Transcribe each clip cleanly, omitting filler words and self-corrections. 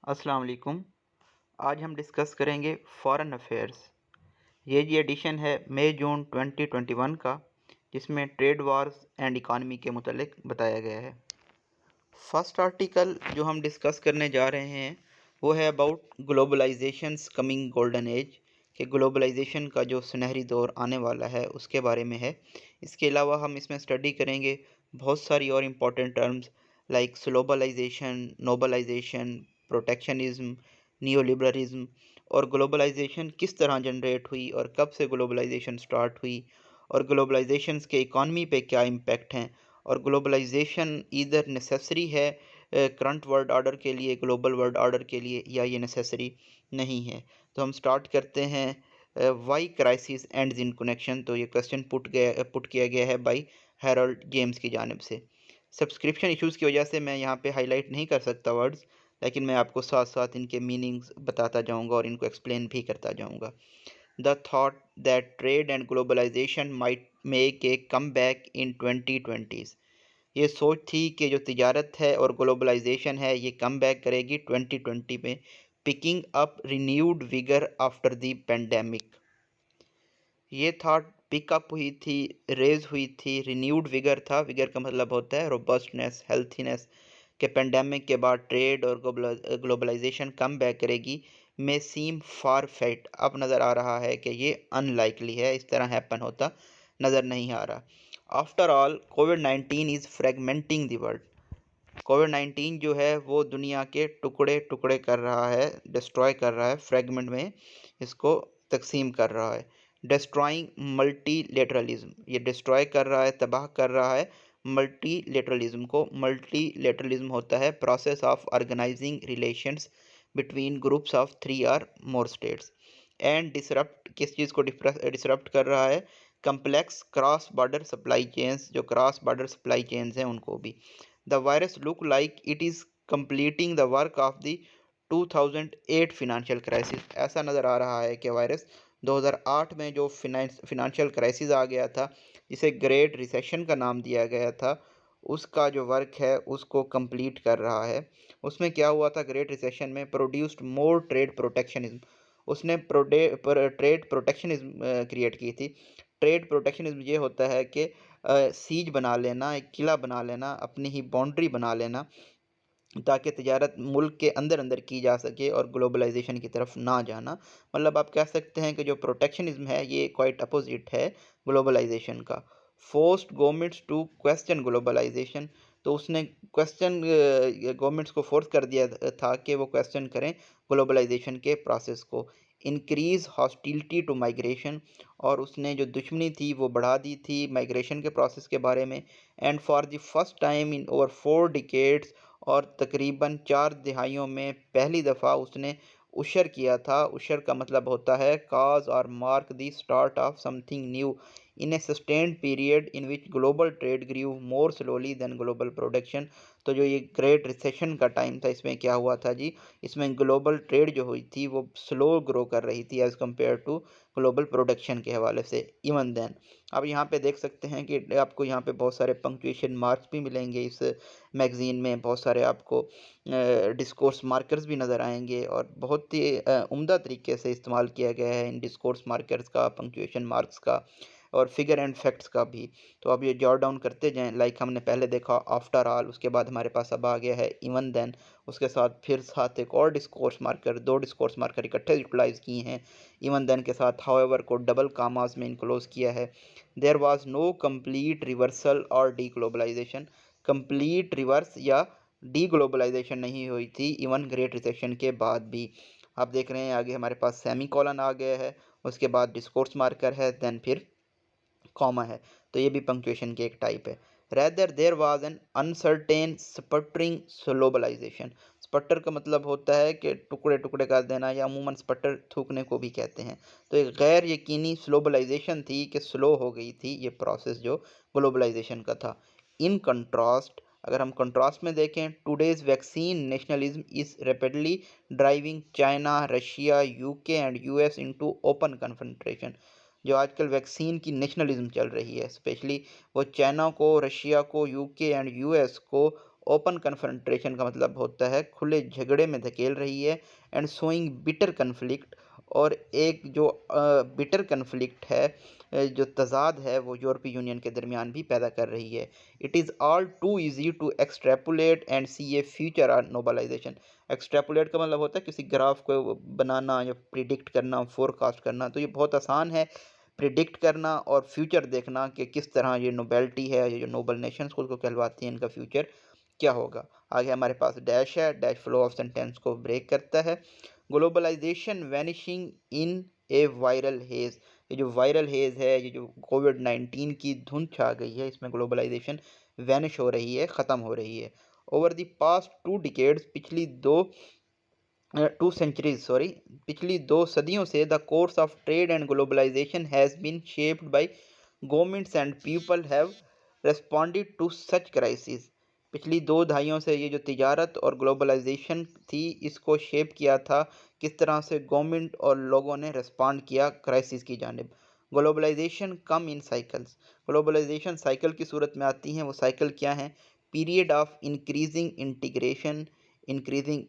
अस्सलाम वालेकुम। आज हम डिस्कस करेंगे फॉरेन अफेयर्स। ये जी एडिशन है मई जून 2021 का, जिसमें ट्रेड वार्स एंड इकानमी के मुतालिक बताया गया है। फर्स्ट आर्टिकल जो हम डिस्कस करने जा रहे हैं वो है अबाउट ग्लोबलाइजेशंस कमिंग गोल्डन एज, कि ग्लोबलाइजेशन का जो सुनहरी दौर आने वाला है उसके बारे में है। इसके अलावा हम इसमें स्टडी करेंगे बहुत सारी और important terms like globalisation, slowbalisation, protectionism, neoliberalism, और ग्लोबलाइजेशन किस तरह जनरेट हुई और कब से ग्लोबलाइजेशन स्टार्ट हुई, और ग्लोबलाइजेशन के इकॉनमी पे क्या इम्पेक्ट हैं, और ग्लोबलाइजेशन इधर नेसेसरी है करंट वर्ल्ड ऑर्डर के लिए, ग्लोबल वर्ल्ड ऑर्डर के लिए, या ये नेसेसरी नहीं है। तो हम स्टार्ट करते हैं why crisis ends in connection. तो ये क्वेश्चन पुट किया गया है बाय हैरोल्ड जेम्स की जानिब से। सब्सक्रिप्शन इश्यूज़ की वजह से मैं यहाँ पे हाईलाइट नहीं कर सकता वर्ड्स, लेकिन मैं आपको साथ साथ इनके मीनिंग्स बताता जाऊँगा और इनको एक्सप्लेन भी करता जाऊँगा। The thought that trade and globalization might make a comeback in 2020s। ये सोच थी कि जो तिजारत है और ग्लोबलाइजेशन है ये कम बैक करेगी 2020 में, picking up renewed vigour after the pandemic. ये थॉट पिकअप हुई थी, रेज हुई थी, रिन्यूड विगर था। विगर का मतलब होता है रोबस्टनेस, हेल्थीनेस, के पेंडेमिक के बाद ट्रेड और ग्लोबलाइजेशन कम बैक करेगी। में सीम फार फेट, अब नज़र आ रहा है कि ये अनलाइकली है, इस तरह हैपन होता नज़र नहीं आ रहा। आफ्टर ऑल कोविड-19 इज़ फ्रेगमेंटिंग द वर्ल्ड। कोविड-19 जो है वो दुनिया के टुकड़े टुकड़े कर रहा है, डिस्ट्रॉय कर रहा है, फ्रेगमेंट में इसको तकसीम कर रहा है। डिस्ट्रॉइंग मल्टीलेटरलिज्म, ये डिस्ट्रॉय कर रहा है, तबाह कर रहा है मल्टीलेटरलिज्म को। मल्टीलेटरलिज्म होता है process of organising relations between groups of 3 और मोर स्टेट्स। एंड डिसरप्ट, किस चीज़ को डिसरप्ट कर रहा है? Complex cross border supply chains, जो क्रॉस बॉर्डर सप्लाई चेन्स हैं उनको भी। The virus look like it is completing the work of the 2008 financial crisis। ऐसा नज़र आ रहा है कि वायरस 2008 में जो फिनेंशियल क्राइसिस आ गया था, जिसे ग्रेट रिसेशन का नाम दिया गया था, उसका जो वर्क है उसको कंप्लीट कर रहा है। उसमें क्या हुआ था? ग्रेट रिसेशन में प्रोड्यूस्ड मोर ट्रेड प्रोटेक्शनिज्म, उसने ट्रेड प्रोटेक्शनिज्म क्रिएट की थी। ट्रेड प्रोटेक्शनिज्म ये होता है कि सीज बना लेना, एक किला बना लेना, अपनी ही बाउंड्री बना लेना, ताकि तिजारत मुल्क के अंदर अंदर की जा सके और ग्लोबलाइजेशन की तरफ ना जाना। मतलब आप कह सकते हैं कि जो प्रोटेक्शनिज्म है ये क्वाइट अपोजिट है ग्लोबलाइजेशन का। Forced governments to question globalisation, तो उसने क्वेश्चन गवर्नमेंट्स को फोर्स कर दिया था कि वो क्वेश्चन करें ग्लोबलाइजेशन के प्रोसेस को। इंक्रीज हॉस्टिलिटी टू माइग्रेशन, और उसने जो दुश्मनी थी वो बढ़ा दी थी माइग्रेशन के प्रोसेस के बारे में। And for the first time in over 4 decades, और तकरीबन 4 दिहाइयों में पहली दफ़ा उसने उशर किया था। उशर का मतलब होता है काज और mark the start of something new in a sustained period in which global trade grew more slowly than global production. तो जो ये ग्रेट रिसेशन का टाइम था, इसमें क्या हुआ था जी? इसमें ग्लोबल ट्रेड जो हुई थी वो स्लो ग्रो कर रही थी as compared to global production के हवाले से। इवन देन आप यहाँ पे देख सकते हैं कि आपको यहाँ पे बहुत सारे पंक्चुएशन मार्क्स भी मिलेंगे। इस मैगज़ीन में बहुत सारे आपको डिस्कोर्स मार्कर्स भी नज़र आएंगे, और बहुत ही उम्दा तरीके से इस्तेमाल किया गया है इन डिस्कोर्स मार्कर्स का, पंक्चुएशन मार्क्स का, और फिगर एंड फैक्ट्स का भी। तो अब ये जॉट डाउन करते जाएं। लाइक हमने पहले देखा आफ्टर ऑल, उसके बाद हमारे पास अब आ गया है इवन देन, उसके साथ फिर साथ एक और डिस्कोर्स मार्कर, 2 डिस्कोर्स मार्कर इकट्ठे यूटिलाइज़ किए हैं। इवन देन के साथ हाउएवर को डबल कामास में इनक्लोज किया है। There was no complete reversal or deglobalisation, complete reverse या डी ग्लोबलाइजेशन नहीं हुई थी इवन ग्रेट रिसेशन के बाद भी। आप देख रहे हैं आगे हमारे पास सेमी कॉलन आ गया है, उसके बाद डिस्कोर्स मार्कर है, देन फिर कॉमा है। तो ये भी पंक्चुएशन की एक टाइप है। Rather there was an uncertain sputtering globalisation. Sputter का मतलब होता है कि टुकड़े टुकड़े कर देना, या अमूमन स्पटर थूकने को भी कहते हैं। तो एक गैर यकीनी ग्लोबलाइजेशन थी कि स्लो हो गई थी ये प्रोसेस जो ग्लोबलाइजेशन का था। इन कंट्रास्ट, अगर हम कंट्रास्ट में देखें, today's vaccine nationalism is rapidly driving China, Russia, UK and US into open confrontation. जो आजकल वैक्सीन की नेशनलिज्म चल रही है, स्पेशली वो चाइना को, रशिया को, यूके एंड यूएस को ओपन कन्फ्रंटेशन का मतलब होता है खुले झगड़े में धकेल रही है, एंड शोइंग बिटर कन्फ्लिक्ट, और एक जो बिटर कन्फ्लिक्ट है, जो तज़ाद है वो यूरोपीय यूनियन के दरमियान भी पैदा कर रही है। It is all too easy to extrapolate and see a future on globalisation. Extrapolate का मतलब होता है किसी ग्राफ को बनाना या प्रिडिक्ट करना, फोरकास्ट करना। तो ये बहुत आसान है प्रिडिक्ट करना और फ्यूचर देखना कि किस तरह ये नोबेलिटी है, ये जो नोबल नेशंस को कहलवाती हैं, इनका फ्यूचर क्या होगा। आगे हमारे पास डैश है, डैश फ्लो ऑफ सेंटेंस को ब्रेक करता है। ग्लोबलाइजेशन वैनिशिंग इन ए वायरल हेज। ये जो वायरल हेज है, ये जो कोविड-19 की धुंध छा गई है, इसमें ग्लोबलाइजेशन वैनिश हो रही है, ख़त्म हो रही है। ओवर द पास्ट 2 डिकेड्स, पिछली 2 सेंचुरीज सॉरी, पिछली 2 सदियों से the course of trade and globalisation has been shaped by governments and people have responded to such crisis. पिछली 2 दहाइयों से ये जो तिजारत और ग्लोबलाइजेशन थी, इसको शेप किया था किस तरह से गवर्नमेंट और लोगों ने रेस्पॉन्ड किया क्राइसिस की जानिब। ग्लोबलाइजेशन कम इन साइकिल्स। ग्लोबलाइजेशन साइकिल की सूरत में आती हैं। वो साइकिल क्या हैं? पीरियड ऑफ इंक्रीजिंग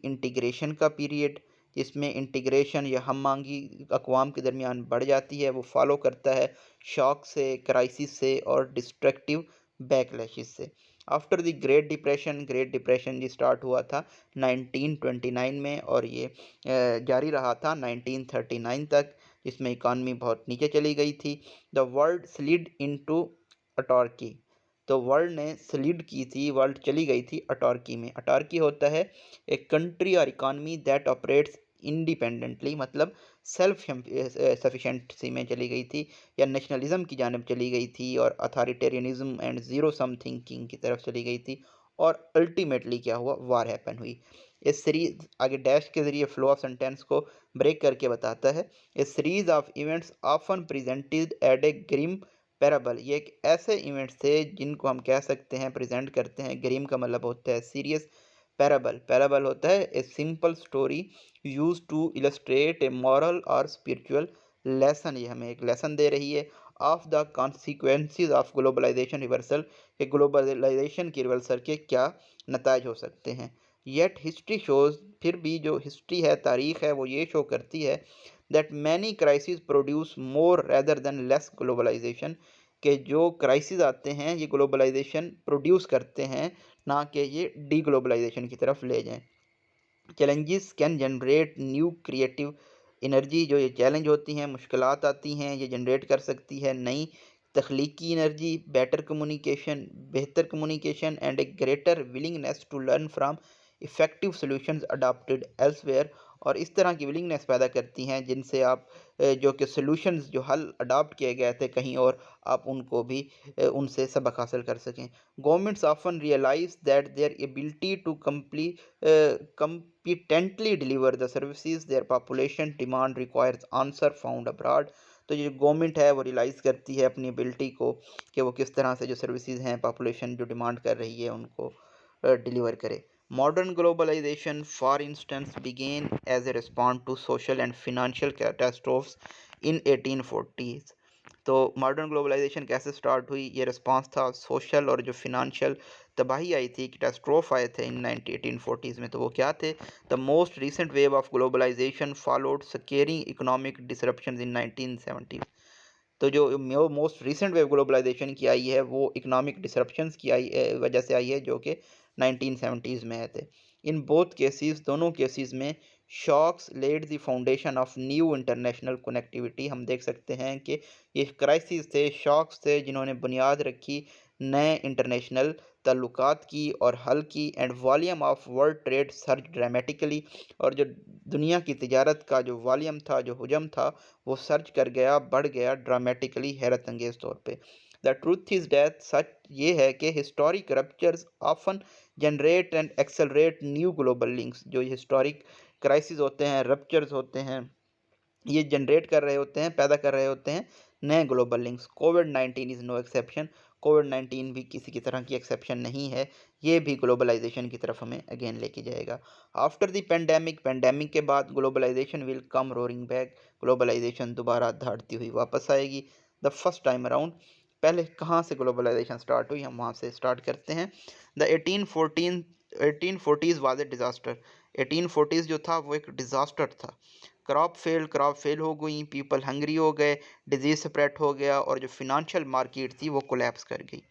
इंटीग्रेशन का पीरियड, जिसमें इंटीग्रेशन या हम मांगी अक़वाम के दरमियान बढ़ जाती है, वो फॉलो करता है शॉक से, क्राइसिस से और डिस्ट्रक्टिव बैकलैशेस से। आफ्टर द ग्रेट डिप्रेशन जी स्टार्ट हुआ था 1929 में, और ये जारी रहा था 1939 तक, जिसमें इकानमी बहुत नीचे चली गई थी। The world slid into autarky. तो वर्ल्ड ने स्लिड की थी, वर्ल्ड चली गई थी अटॉर्की में। अटॉर्की होता है एक कंट्री और इकानमी दैट ऑपरेट्स इंडिपेंडेंटली, मतलब सेल्फ सफिशेंसी में चली गई थी, या नेशनलिज्म की जानिब चली गई थी, और authoritarianism and zero sum thinking की तरफ चली गई थी, और अल्टीमेटली क्या हुआ? वार हैपन हुई। इस सीरीज आगे डैश के ज़रिए फ्लो ऑफ सेंटेंस को ब्रेक करके बताता है। A series of events often presented at a grim parable. ये एक ऐसे इवेंट्स थे जिनको हम कह सकते हैं, प्रेजेंट करते हैं, ग्रीम का मतलब होता है सीरियस, पैराबल होता है a simple story use to illustrate a moral or spiritual lesson. ये हमें एक लेसन दे रही है of the consequences of globalisation reversal, कि ग्लोबलाइजेशन की रिवर्सल के क्या नताज हो सकते हैं। येट हिस्ट्री शोज, फिर भी जो हिस्ट्री है, तारीख है, वो ये शो करती है that many crisis produce more rather than less globalisation, के जो क्राइसिस आते हैं ये ग्लोबलाइजेशन प्रोड्यूस करते हैं, ना कि ये डी ग्लोबलाइजेशन की तरफ ले जाएं। Challenges can generate new creative energy. जो ये चैलेंज होती हैं, मुश्किलात आती हैं, ये जनरेट कर सकती है नई तख्लीकी एनर्जी, बेहतर communication and a greater willingness to learn from effective solutions adopted elsewhere. और इस तरह की विलिंगनेस पैदा करती हैं जिनसे आप जो कि सॉल्यूशंस जो हल अडॉप्ट किए गए थे कहीं और, आप उनको भी उनसे सबक हासिल कर सकें। Governments often realise that their ability to competently deliver the services their population demand requires answer found abroad। तो ये गवर्नमेंट है वो रियलाइज़ करती है अपनी एबिलिटी को कि वो किस तरह से जो सर्विसेज हैं, पॉपुलेशन जो डिमांड कर रही है, उनको डिलीवर करे। Modern globalisation for instance began as a response to social and financial catastrophes in 1840s। तो मॉडर्न ग्लोबलाइजेशन कैसे स्टार्ट हुई? ये रिस्पांस था सोशल और जो फिनेंशियल तबाही आई थी, कैटास्ट्रोफ आए थे इन 1840s में। तो वो क्या थे? The most recent wave of globalisation followed scarring economic disruption in 1970। तो जो मोस्ट रिसेंट वेव ग्लोबलाइजेशन की आई है वो इकोनॉमिक डिसरप्शंस की वजह से आई है, जो कि 1970s में आए थे। इन बोथ केसेस, दोनों केसेस में shocks led the foundation of new international connectivity. हम देख सकते हैं कि ये क्राइसिस थे, शॉक्स थे, जिन्होंने बुनियाद रखी नए इंटरनेशनल ताल्लुकात की और हल की। And volume of world trade surge dramatically, और जो दुनिया की तिजारत का जो वॉल्यूम था, जो हुजम था, वो सर्च कर गया, बढ़ गया ड्रामेटिकली, हैरत अंगेज तौर पे। द ट्रूथ इज डेथ, सच ये है कि historic ruptures often generate and accelerate new global links. जो हिस्टोरिक क्राइसिस होते हैं, रप्चर्स होते हैं, ये जनरेट कर रहे होते हैं, पैदा कर रहे होते हैं नए ग्लोबल लिंक्स। कोविड-19 इज़ नो एक्सेप्शन। कोविड-19 भी किसी की तरह की एक्सेप्शन नहीं है, ये भी ग्लोबलाइजेशन की तरफ हमें अगेन लेके जाएगा। आफ्टर द पेंडेमिक के बाद globalisation will come roaring back. Globalisation दोबारा दहाड़ती हुई वापस आएगी। द फर्स्ट टाइम अराउंड पहले कहाँ से ग्लोबलाइजेशन स्टार्ट हुई, हम वहाँ से स्टार्ट करते हैं। The 1840s was a disaster. 1840s जो था वो एक डिज़ास्टर था। क्रॉप फेल हो गई, पीपल हंग्री हो गए, डिजीज स्प्रेड हो गया और जो फिनेंशियल मार्केट थी वो कोलैप्स कर गई।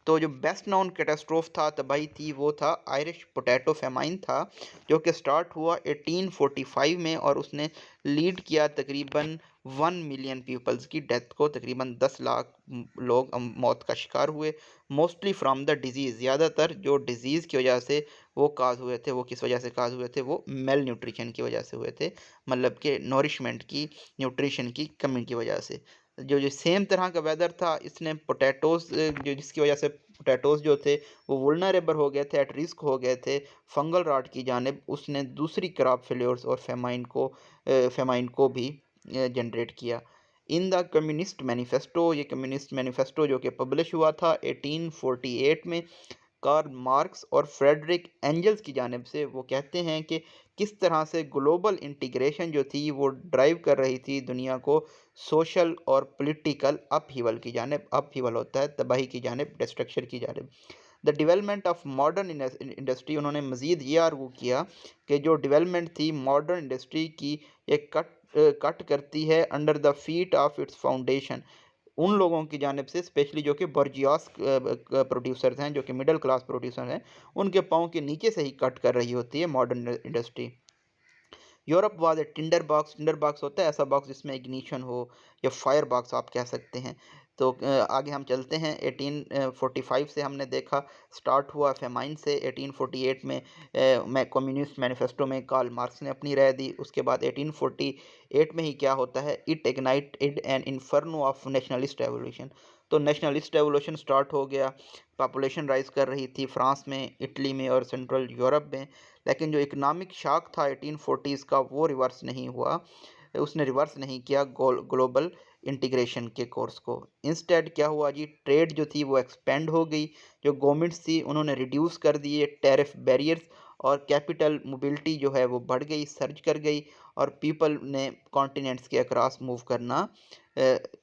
तो जो बेस्ट नोन कैटास्ट्रोफ था, तबाही थी, वो था आयरिश पोटैटो फेमाइन था, जो कि स्टार्ट हुआ 1845 में और उसने लीड किया तकरीबन 1 मिलियन पीपल्स की डेथ को। तकरीबन 10 लाख लोग मौत का शिकार हुए, मोस्टली फ्रॉम द डिजीज़। ज़्यादातर जो डिजीज़ की वजह से वो काज हुए थे, वो किस वजह से काज हुए थे, वो मेल न्यूट्रिशन की वजह से हुए थे, मतलब कि नॉरिशमेंट की, न्यूट्रिशन की कमी की वजह से। जो सेम तरह का वेदर था, इसने पोटैटोज़ जो जिसकी वजह से पोटैटोज़ जो थे वो वुल्नरेबल हो गए थे, एट रिस्क हो गए थे फंगल रॉट की जानिब। उसने दूसरी क्रॉप फेल्योर्स और फेमाइन को भी जनरेट किया। इन द कम्युनिस्ट मैनिफेस्टो, ये कम्युनिस्ट मैनिफेस्टो जो कि पब्लिश हुआ था 1848 में, कार्ल मार्क्स और फ्रेडरिक एंजल्स की जानिब से, वो कहते हैं कि किस तरह से ग्लोबल इंटीग्रेशन जो थी वो ड्राइव कर रही थी दुनिया को सोशल और पॉलिटिकल अपहीवल की जानिब। अपहीवल होता है तबाही की जानिब, डिस्ट्रक्शन की जानिब। The development of modern industry, उन्होंने मज़ीद ये आर्गू किया कि जो डेवलपमेंट थी मॉडर्न इंडस्ट्री की, एक कट करती है under the feet of its foundation, उन लोगों की जानिब से, स्पेशली जो कि बर्जियास प्रोड्यूसर्स हैं, जो कि मिडिल क्लास प्रोड्यूसर हैं, उनके पाँव के नीचे से ही कट कर रही होती है modern industry. Europe was a Tinder box होता है ऐसा बॉक्स जिसमें इग्निशन हो, या फायर बॉक्स आप कह सकते हैं। तो आगे हम चलते हैं। 1845 से हमने देखा स्टार्ट हुआ फेमाइन से। 1848 में मैं कम्युनिस्ट मैनिफेस्टो में कार्ल मार्क्स ने अपनी राय दी। उसके बाद 1848 में ही क्या होता है, it ignited an inferno of nationalist revolution. तो नेशनलिस्ट रेवोल्यूशन स्टार्ट हो गया। पॉपुलेशन राइज कर रही थी फ्रांस में, इटली में और सेंट्रल यूरोप में। लेकिन जो इकोनॉमिक शॉक था 1840s का, वो रिवर्स नहीं हुआ, उसने रिवर्स नहीं किया ग्लोबल इंटीग्रेशन के कोर्स को। इंस्टेड क्या हुआ जी, ट्रेड जो थी वो एक्सपेंड हो गई। जो गवर्नमेंट्स थी उन्होंने रिड्यूस कर दिए टैरिफ बैरियर्स, और कैपिटल मोबिलिटी जो है वो बढ़ गई, सर्ज कर गई, और पीपल ने कॉन्टिनेंट्स के अक्रॉस मूव करना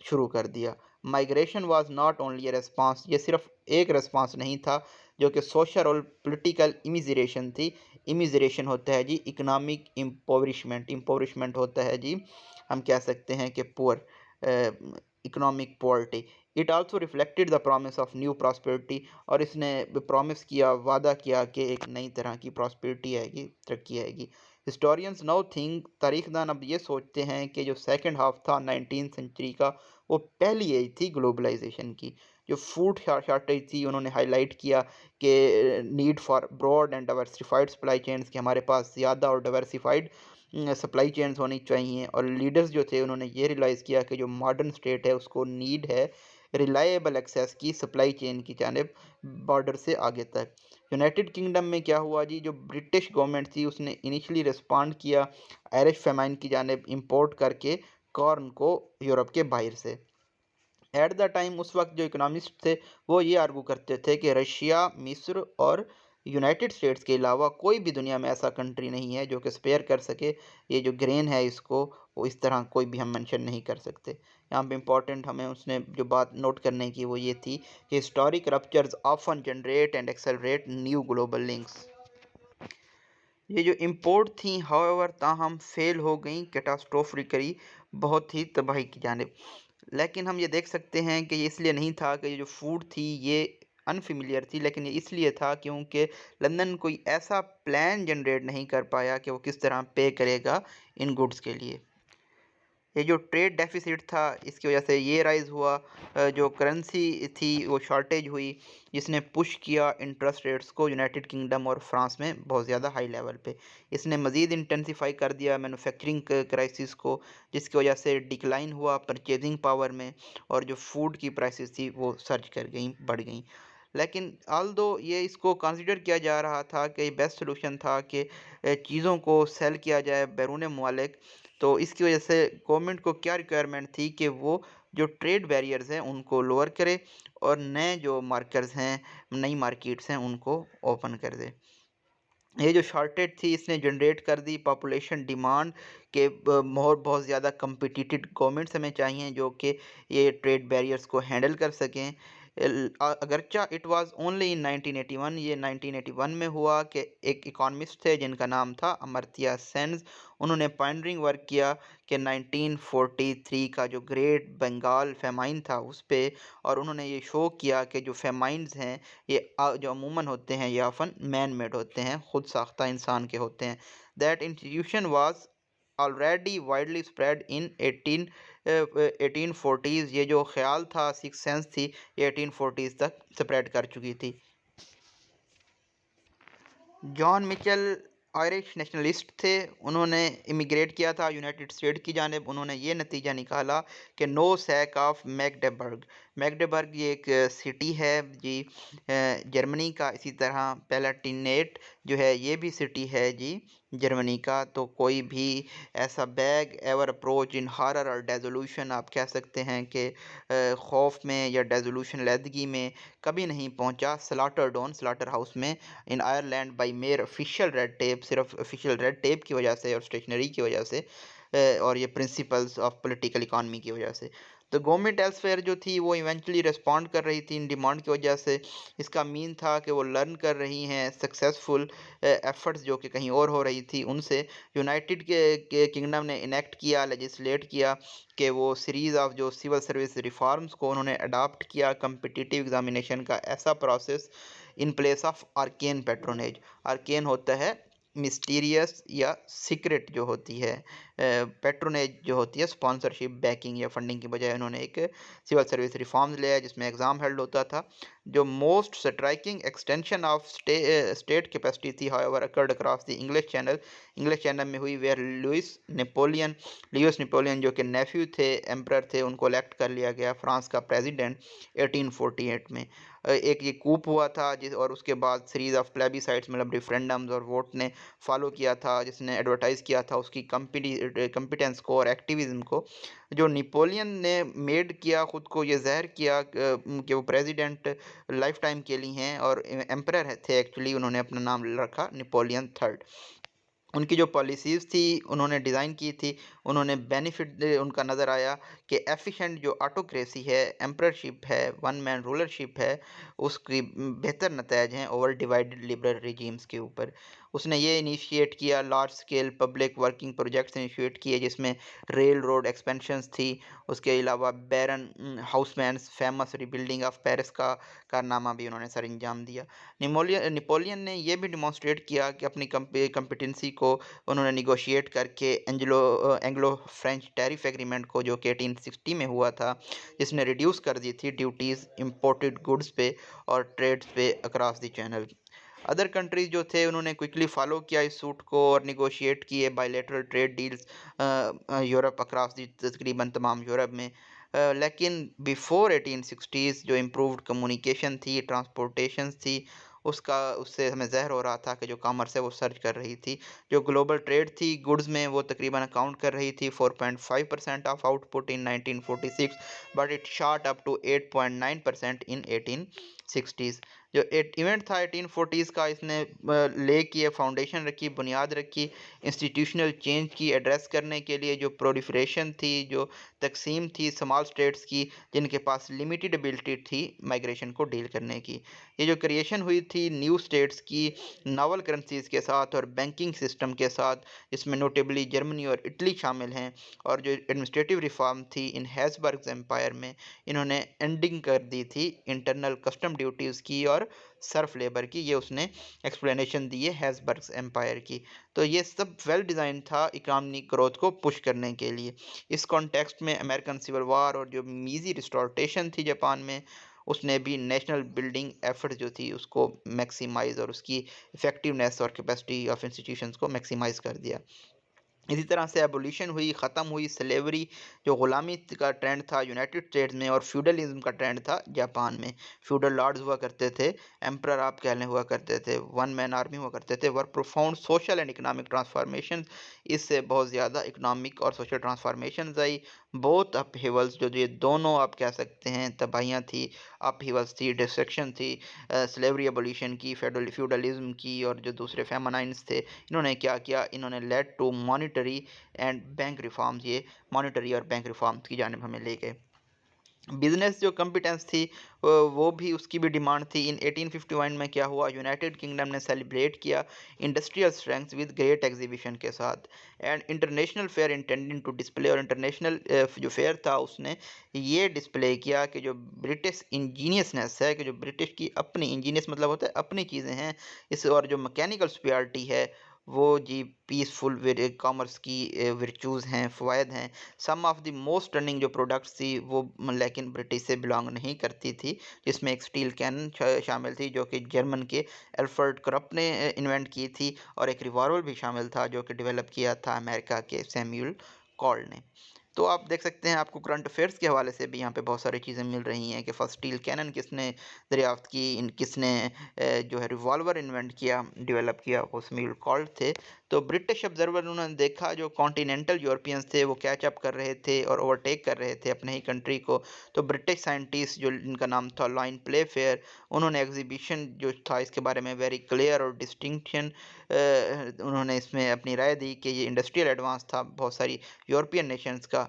शुरू कर दिया। Migration was not only A response, ये सिर्फ एक रेस्पॉन्स नहीं था, जो कि सोशल और पॉलिटिकल इमिग्रेशन थी। इमिग्रेशन होता है जी इकोनॉमिक इम्पोवरिशमेंट, इम्पोवरिशमेंट होता है जी, हम कह सकते हैं कि poor, economic poverty. It also reflected the promise of new prosperity, और इसने प्रॉमिस किया, वादा किया कि एक नई तरह की प्रॉस्पेरिटी आएगी, तरक्की आएगी। हिस्टोरियंस नाउ थिंक, तारीखदान अब ये सोचते हैं कि जो सेकंड हाफ था 19th सेंचुरी का, वो पहली एज थी ग्लोबलाइजेशन की। जो फूड शॉर्टेज थी, उन्होंने हाईलाइट किया कि need for broad and diversified supply chains, कि हमारे पास ज़्यादा और डाइवर्सिफाइड सप्लाई चेन्स होनी चाहिए। और लीडर्स जो थे उन्होंने ये रियलाइज़ किया कि जो मॉडर्न स्टेट है उसको नीड है रिलायबल एक्सेस की सप्लाई चेन की जानिब, बॉर्डर से आगे तक। यूनाइटेड किंगडम में क्या हुआ जी, जो ब्रिटिश गवर्नमेंट थी उसने इनिशियली रिस्पॉन्ड किया आयरिश फेमाइन की जानिब, इंपोर्ट करके कॉर्न को यूरोप के बाहर से। एट द टाइम, उस वक्त जो इकोनॉमिस्ट थे वो ये आर्गू करते थे कि रशिया, मिस्र और यूनाइटेड स्टेट्स के अलावा कोई भी दुनिया में ऐसा कंट्री नहीं है जो कि स्पेयर कर सके ये जो ग्रेन है इसको। वो इस तरह कोई भी हम मेंशन नहीं कर सकते। यहाँ पे इम्पॉर्टेंट हमें उसने जो बात नोट करने की वो ये थी कि historic ruptures often generate and accelerate new global links. ये जो इम्पोर्ट थी हाउएवर ताहम फेल हो गई, कैटास्ट्रोफिकली, बहुत ही तबाही की जानिब। लेकिन हम ये देख सकते हैं कि ये इसलिए नहीं था कि ये जो फूड थी ये अनफेमिलियर थी, लेकिन ये इसलिए था क्योंकि लंदन कोई ऐसा प्लान जनरेट नहीं कर पाया कि वो किस तरह पे करेगा इन गुड्स के लिए। ये जो ट्रेड डेफिसिट था इसकी वजह से ये राइज़ हुआ। जो करेंसी थी वो शॉर्टेज हुई, जिसने पुश किया इंटरेस्ट रेट्स को यूनाइटेड किंगडम और फ्रांस में बहुत ज़्यादा हाई लेवल पे। इसने मज़ीद इंटेंसिफाई कर दिया मैन्युफैक्चरिंग क्राइसिस को, जिसकी वजह से डिक्लाइन हुआ परचेजिंग पावर में, और जो फूड की प्राइसेस थी वो सर्ज कर गई, बढ़ गई। लेकिन ऑल्दो ये इसको कंसिडर किया जा रहा था कि बेस्ट सोल्यूशन था कि चीज़ों को सेल किया जाए बैरून ममालिक। तो इसकी वजह से गवर्नमेंट को क्या रिक्वायरमेंट थी कि वो जो ट्रेड बैरियर्स हैं उनको लोअर करे, और नए जो मार्कर्स हैं, नई मार्केट्स हैं, उनको ओपन कर दे। ये जो शॉर्टेज थी इसने जनरेट कर दी पॉपुलेशन डिमांड के बहुत ज़्यादा कम्पिटिटिव गवर्नमेंट्स हमें चाहिए जो कि ये ट्रेड बैरियर्स को हैंडल कर सकें। अगरचा इट वाज ओनली इन 1981, ये 1981 में हुआ कि एक इकोनॉमिस्ट थे जिनका नाम था अमर्त्य सेन। उन्होंने पायनियरिंग वर्क किया कि 1943 का जो ग्रेट बंगाल फेमाइन था उस पे, और उन्होंने ये शो किया कि जो फेमाइन्स हैं ये जो अमूमन होते हैं ये ऑफन मैन मेड होते हैं, खुद साख्ता इंसान के होते हैं। That institution was already widely spread in 1840s। ये जो ख्याल था, सिक्स सेंस थी, ये 1840s तक स्प्रेड कर चुकी थी। जॉन मिचेल आयरिश नेशनलिस्ट थे। उन्होंने इमिग्रेट किया था यूनाइटेड स्टेट की जानिब। उन्होंने ये नतीजा निकाला कि no sack of Magdeburg. Magdeburg ये एक सिटी है जी जर्मनी का। इसी तरह पैलाटिनेट जो है ये भी सिटी है जी जर्मनी का। तो कोई भी ऐसा bag ever approach in horror और डेजोल्यूशन, आप कह सकते हैं कि खौफ में या डेजोल्यूशन लैदगी में कभी नहीं पहुंचा स्लाटर डॉन स्लाटर हाउस में इन Ireland by mayor official red tape, सिर्फ ऑफिशियल रेड टेप की वजह से और स्टेशनरी की वजह से और ये प्रिंसिपल्स ऑफ पॉलिटिकल इकॉनमी की वजह से। तो गवर्नमेंट एल्सफेयर जो थी वो इवेंचुअली रिस्पॉन्ड कर रही थी इन डिमांड की वजह से। इसका मीन था कि वो लर्न कर रही हैं सक्सेसफुल एफर्ट्स जो कि कहीं और हो रही थी उनसे। यूनाइटेड के किंगडम ने इनेक्ट किया, लेजिस्लेट किया कि वो सीरीज़ ऑफ जो सिविल सर्विस रिफॉर्म्स को उन्होंने अडॉप्ट किया, कम्पिटिटिव एग्जामिनेशन का ऐसा process in place of arcane patronage. Arcane होता है मिस्टीरियस या सीक्रेट जो होती है, पैट्रोनेज जो होती है स्पॉन्सरशिप, बैकिंग या फंडिंग की बजाय उन्होंने एक सिविल सर्विस रिफॉर्म्स लिया जिसमें एग्ज़ाम हेल्ड होता था। जो most striking extension of state capacity थी however occurred across the English Channel में हुई, वेयर लुइस नेपोलियन जो कि नेफ्यू थे एम्परर थे, उनको इलेक्ट कर लिया गया फ्रांस का प्रेसिडेंट 1848 में। एक ये कूप हुआ था जिस और उसके बाद सीरीज ऑफ प्लेबिसाइड्स मतलब रेफरेंडम्स और वोट ने फॉलो किया था, जिसने एडवर्टाइज किया था उसकी कम्पिटेंस को और एक्टिविज्म को। जो नेपोलियन ने मेड किया खुद को ये ज़ाहिर किया कि वो प्रेसिडेंट लाइफ टाइम के लिए हैं और एम्परर थे एक्चुअली। उन्होंने अपना नाम रखा नेपोलियन थर्ड। उनकी जो पॉलिसीज़ थी उन्होंने डिज़ाइन की थी, उन्होंने बेनिफिट उनका नज़र आया कि एफिशिएंट जो ऑटोक्रेसी है, एम्पररशिप है, वन मैन रूलरशिप है, उसकी बेहतर नतायज हैं ओवर डिवाइडेड लिबरल रिजीम्स के ऊपर। उसने ये इनिशिएट किया large scale public working projects initiate किए जिसमें रेल रोड एक्सपेंशंस थी। उसके अलावा बैरन हाउसमैन्स फेमस रिबिल्डिंग ऑफ पेरिस का कारनामा भी उन्होंने सर अंजाम दिया। नेपोलियन ने ये भी डिमॉन्स्ट्रेट किया कि अपनी कम्पिटेंसी को उन्होंने निगोशिएट करके एंग्लो फ्रेंच टैरिफ एग्रीमेंट को जो कि 1860 में हुआ था, जिसने रिड्यूस कर दी थी ड्यूटीज़ इंपोर्टेड गुड्स पे और ट्रेड्स पे across the channel. Other countries जो थे उन्होंने क्विकली फॉलो किया इस सूट को और निगोशिएट किए bilateral trade deals Europe across the तकरीबन तमाम यूरोप में। लेकिन बिफोर 1860s जो इम्प्रूव्ड कम्युनिकेशन थी, ट्रांसपोर्टेशन थी, उससे हमें ज़ाहिर हो रहा था कि जो कॉमर्स है वो सर्च कर रही थी। जो ग्लोबल ट्रेड थी गुड्स में वो तकरीबन अकाउंट कर रही थी 4.5% of output in 1946, but it shot up to 8.9% in 1860s। जो इवेंट था 1840s का, इसने ले किए फाउंडेशन रखी, बुनियाद रखी इंस्टीट्यूशनल चेंज की एड्रेस करने के लिए। जो प्रोलिफरेशन थी, जो तकसीम थी स्मॉल स्टेट्स की जिनके पास लिमिटेड एबिलिटी थी माइग्रेशन को डील करने की। ये जो क्रिएशन हुई थी न्यू स्टेट्स की नॉवल करेंसीज के साथ और बैंकिंग सिस्टम के साथ, जिसमें नोटेबली जर्मनी और इटली शामिल हैं। और जो एडमिनिस्ट्रेटिव रिफॉर्म थी इन हैज़बर्ग एम्पायर में, इन्होंने एंडिंग कर दी थी इंटरनल कस्टम ड्यूटीज़ की और सर्फ लेबर की। ये उसने एक्सप्लेनेशन दी है हैज़बर्ग एम्पायर की। तो ये सब वेल डिज़ाइन था इकॉनमिक ग्रोथ को पुश करने के लिए। इस कॉन्टेक्स्ट में अमेरिकन सिविल वार और जो मीजी रिस्टोरेशन थी जापान में, उसने भी नेशनल बिल्डिंग एफर्ट जो थी उसको मैक्सिमाइज़ और उसकी इफ़ेक्टिवनेस और कैपेसिटी ऑफ इंस्टीट्यूशंस को मैक्सिमाइज़ कर दिया। इसी तरह से एबोलिशन हुई, ख़त्म हुई स्लेवरी, जो ग़ुलामी का ट्रेंड था यूनाइटेड स्टेट्स में, और फ्यूडलिज़्म का ट्रेंड था जापान में। फ्यूडल लॉर्ड्स हुआ करते थे, एम्परर आप कह लें हुआ करते थे, वन मैन आर्मी हुआ करते थे। Were profound social and economic transformation, इससे बहुत ज़्यादा इकोनॉमिक और सोशल ट्रांसफॉर्मेशंस आई। बोथ अपहीवल्स, जो ये दोनों आप कह सकते हैं तबाहियाँ थी, अपहीवल्स थी, डिस्ट्रक्शन थी, स्लेवरी एबोलिशन की, फ्यूडलिज़्म की, और जो दूसरे फेमिनाइन्स थे, इन्होंने क्या किया, इन्होंने led to monetary and bank reforms, ये मॉनिटरी और बैंक रिफॉर्म्स की जानिब हमें ले गए। बिजनेस जो कॉम्पिटेंस थी वो भी, उसकी भी डिमांड थी। इन 1851 में क्या हुआ, यूनाइटेड किंगडम ने सेलिब्रेट किया industrial strength with great exhibition के साथ, and international fair intending to display, और इंटरनेशनल जो फेयर था उसने ये डिस्प्ले किया कि जो ब्रिटिश इंजीनियसनेस है, कि जो ब्रिटिश की अपनी, इंजीनियस मतलब होता है अपनी चीज़ें हैं इस, और जो मैकेनिकल सुपीरियरिटी है वो जी पीसफुल कॉमर्स की वर्चूज़ हैं, फ़वायद हैं। सम ऑफ द मोस्ट रनिंग जो प्रोडक्ट्स थी वो लेकिन ब्रिटिश से बिलोंग नहीं करती थी, जिसमें एक स्टील कैनन शामिल थी जो कि जर्मन के एल्फ्रेड क्रप ने इन्वेंट की थी, और एक रिवॉल्वर भी शामिल था जो कि डेवलप किया था अमेरिका के सैमुअल कॉल्ड ने। तो आप देख सकते हैं, आपको करंट अफेयर्स के हवाले से भी यहाँ पे बहुत सारी चीज़ें मिल रही हैं कि फर्स्ट स्टील कैनन किसने दरियाफ्त की, किसने जो है रिवॉल्वर इन्वेंट किया, डेवलप किया, वो सैमुअल कॉल्ड थे। तो ब्रिटिश ऑब्जर्वर उन्होंने देखा जो कॉन्टिनेंटल यूरोपियंस थे वो कैचअप कर रहे थे और ओवरटेक कर रहे थे अपने ही कंट्री को। तो ब्रिटिश साइंटिस्ट जो इनका नाम था लॉइन प्लेफेयर, उन्होंने एग्जीबिशन जो था इसके बारे में वेरी क्लियर और डिस्टिंक्शन उन्होंने इसमें अपनी राय दी कि ये इंडस्ट्रियल एडवांस था बहुत सारी यूरोपियन नेशंस का।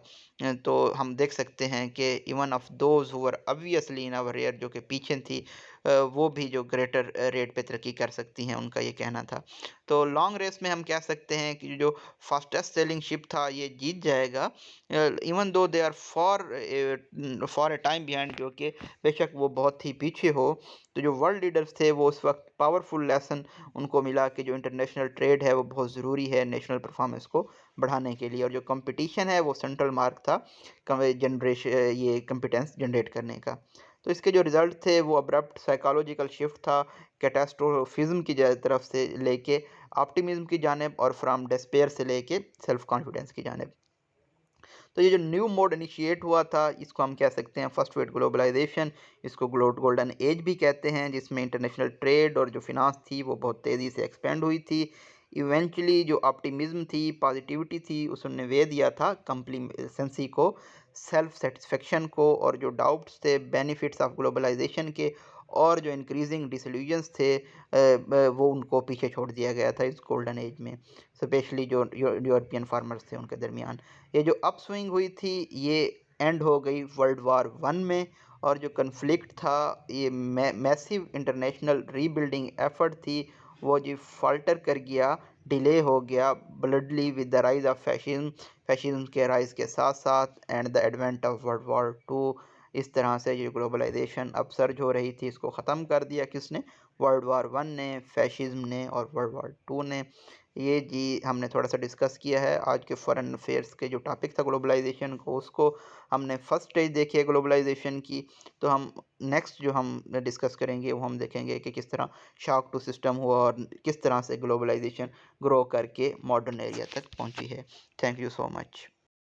तो हम देख सकते हैं कि even of those who were obviously in our rear, जो कि पीछे थी, वो भी जो ग्रेटर रेट पे तरक्की कर सकती हैं, उनका ये कहना था। तो लॉन्ग रेस में हम कह सकते हैं कि जो फास्टेस्ट सेलिंग शिप था ये जीत जाएगा, even though they are for a time behind, जो कि बेशक वो बहुत ही पीछे हो। तो जो वर्ल्ड लीडर्स थे वो उस वक्त पावरफुल लेसन उनको मिला कि जो इंटरनेशनल ट्रेड है वो बहुत ज़रूरी है नेशनल परफॉर्मेंस को बढ़ाने के लिए, और जो कंपटीशन है वो सेंट्रल मार्क था जनरेशन ये कंपिटेंस जनरेट करने का। तो इसके जो रिजल्ट थे वो अब्रप्ट साइकोलॉजिकल शिफ्ट था, कैटास्ट्रोफिज्म की तरफ से लेके ऑप्टिमिज्म की जानिब, और फ्रॉम डिस्पेयर से लेके सेल्फ कॉन्फिडेंस की जानिब। तो ये जो न्यू मोड इनिशिएट हुआ था इसको हम कह सकते हैं फर्स्ट वेव ग्लोबलाइजेशन, इसको गोल्डन एज भी कहते हैं, जिसमें इंटरनेशनल ट्रेड और जो फिनांस थी वो बहुत तेज़ी से एक्सपेंड हुई थी। इवेंचुअली जो ऑप्टिमिज्म थी, पॉजिटिविटी थी, उसने वे दिया था कंप्लीसेंसी को, सेल्फ सेटिस्फेक्शन को, और जो डाउट्स थे बेनिफिट्स ऑफ ग्लोबलाइजेशन के, और जो इंक्रीजिंग डिसल्यूजन्स थे वो उनको पीछे छोड़ दिया गया था इस गोल्डन एज में, स्पेशली जो यूरोपियन फार्मर्स थे उनके दरमियान। ये जो अपस्विंग हुई थी ये एंड हो गई वर्ल्ड वार वन में, और जो कन्फ्लिक्ट था ये मैसिव इंटरनेशनल रीबिल्डिंग एफर्ट थी वो जी फाल्टर कर गया, डिले हो गया bloodily with the rise of fascism के राइज के साथ साथ, and the advent of world war two. इस तरह से जो ग्लोबलाइजेशन अपसर्ज हो रही थी इसको ख़त्म कर दिया किसने, वर्ल्ड वार वन ने, फैशिज्म ने, और वर्ल्ड वार टू ने। ये जी हमने थोड़ा सा डिस्कस किया है आज के फॉरेन अफेयर्स के जो टॉपिक था ग्लोबलाइजेशन को, उसको हमने फर्स्ट स्टेज देखी है ग्लोबलाइजेशन की। तो हम नेक्स्ट जो हम डिस्कस करेंगे वो हम देखेंगे कि किस तरह शॉक टू सिस्टम हुआ और किस तरह से ग्लोबलाइजेशन ग्रो करके मॉडर्न एरिया तक पहुंची है। Thank you so much.